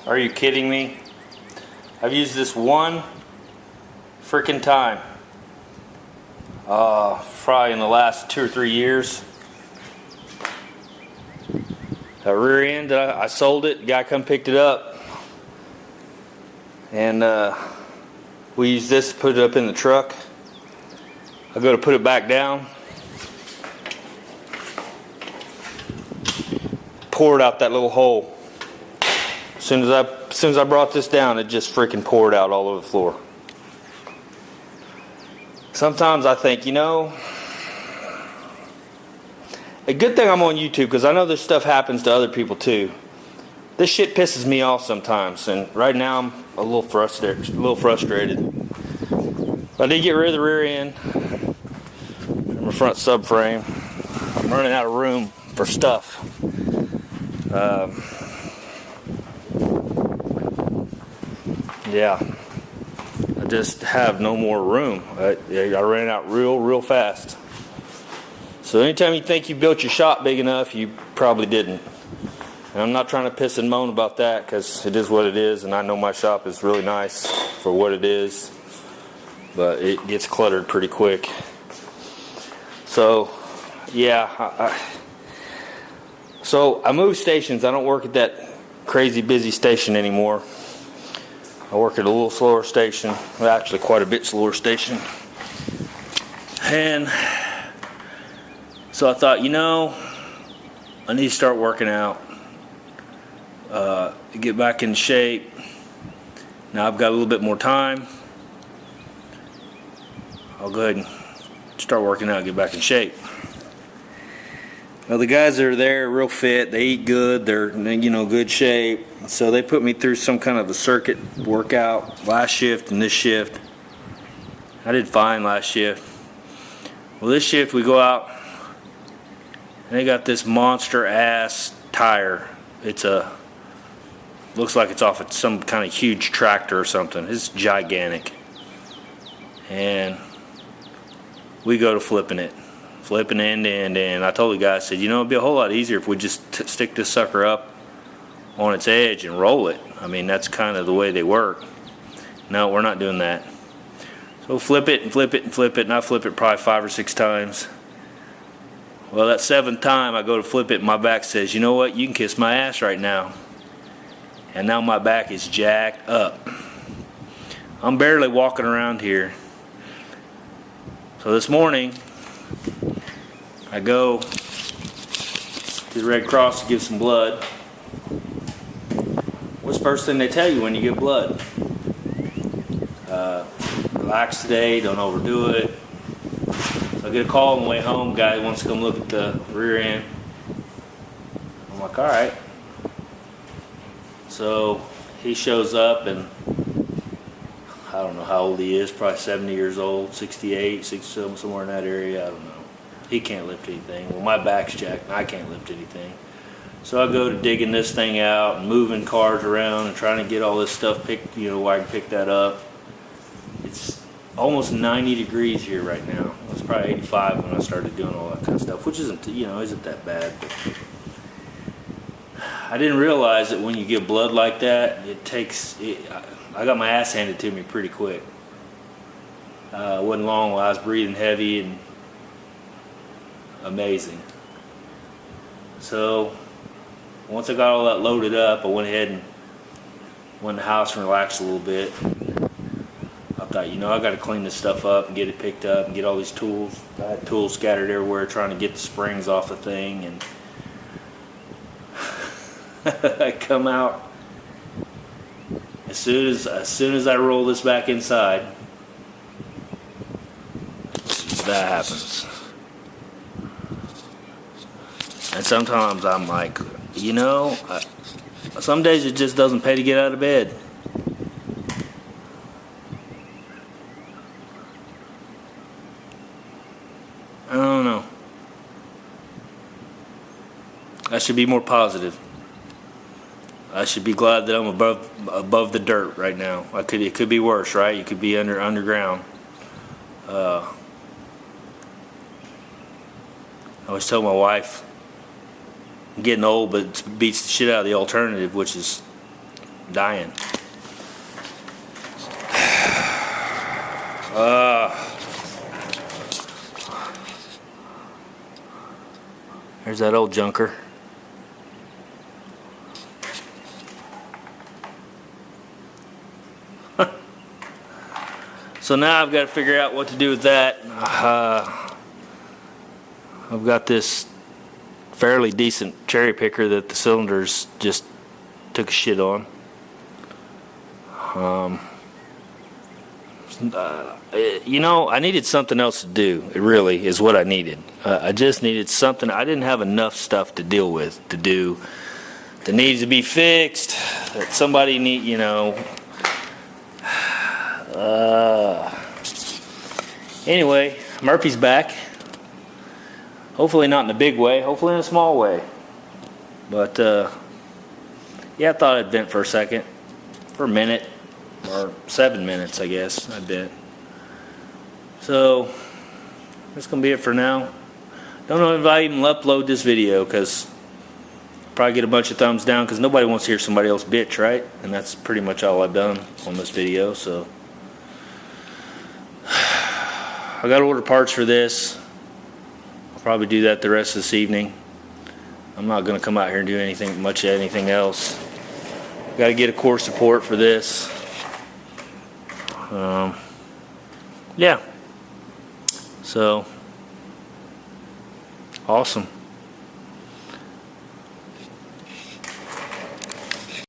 Are you kidding me? I've used this one freaking time. Probably in the last 2 or 3 years. That rear end, I sold it. The guy come picked it up. And we used this to put it up in the truck. I go to put it back down. Poured out that little hole. As soon as I brought this down, it just freaking poured out all over the floor. Sometimes I think, you know, a good thing I'm on YouTube, because I know this stuff happens to other people too. This shit pisses me off sometimes, and right now I'm a little frustrated. I did get rid of the rear end and my front subframe. I'm running out of room for stuff. Yeah, I just have no more room. I ran out real fast. So anytime you think you built your shop big enough, you probably didn't. And I'm not trying to piss and moan about that, because it is what it is, and I know my shop is really nice for what it is, but it gets cluttered pretty quick. So yeah, so I moved stations. I don't work at that crazy busy station anymore. I work at a little slower station, well, actually quite a bit slower station. And so I thought, you know, I need to start working out, get back in shape. Now I've got a little bit more time. I'll go ahead and start working out, get back in shape. Well, the guys that are there are real fit. They eat good. They're, you know, good shape. So they put me through some kind of a circuit workout last shift and this shift. I did fine last shift. Well, this shift we go out and they got this monster ass tire. Looks like it's off of some kind of huge tractor or something. It's gigantic. And we go to flipping end to end, and I told the guy, I said, you know, it'd be a whole lot easier if we just stick this sucker up on its edge and roll it. I mean, that's kind of the way they work. No, we're not doing that. So flip it and flip it and flip it, and I flip it probably 5 or 6 times. Well, that 7th time I go to flip it, and my back says, you know what, you can kiss my ass right now. And now my back is jacked up. I'm barely walking around here. So this morning, I go to the Red Cross to give some blood. What's the first thing they tell you when you give blood? Relax today, don't overdo it. So I get a call on the way home, guy wants to come look at the rear end. I'm like, alright. So he shows up, and I don't know how old he is, probably 70 years old, 68, 67, somewhere in that area, I don't know. He can't lift anything. Well, my back's jacked and I can't lift anything. So I go to digging this thing out and moving cars around and trying to get all this stuff picked, you know, where I can pick that up. It's almost 90 degrees here right now. It was probably 85 when I started doing all that kind of stuff, which isn't, you know, isn't that bad. But I didn't realize that when you give blood like that, I got my ass handed to me pretty quick. It wasn't long while I was breathing heavy and amazing. So once I got all that loaded up, I went ahead and went in the house and relaxed a little bit. I thought, you know, I got to clean this stuff up and get it picked up and get all these tools. I had tools scattered everywhere trying to get the springs off the thing, and I come out. As soon as I roll this back inside, that happens. And sometimes I'm like, you know, some days it just doesn't pay to get out of bed. I don't know. I should be more positive. I should be glad that I'm above the dirt right now. It could be worse, right? You could be underground. I always tell my wife, I'm getting old, but it beats the shit out of the alternative, which is dying. There's that old junker. So now I've got to figure out what to do with that. I've got this fairly decent cherry picker that the cylinders just took a shit on. You know, I needed something else to do. It really is what I needed. I just needed something. I didn't have enough stuff to deal with, to do, that needs to be fixed, that somebody need, you know. Anyway, Murphy's back. Hopefully not in a big way, hopefully in a small way. But, yeah, I thought I'd vent for a second, for a minute, or 7 minutes, I guess, I bet. So, that's going to be it for now. Don't know if I even upload this video, because I'll probably get a bunch of thumbs down, because nobody wants to hear somebody else bitch, right? And that's pretty much all I've done on this video, so. I got to order parts for this. I'll probably do that the rest of this evening. I'm not going to come out here and do anything else. Got to get a core support for this. Yeah. So, awesome.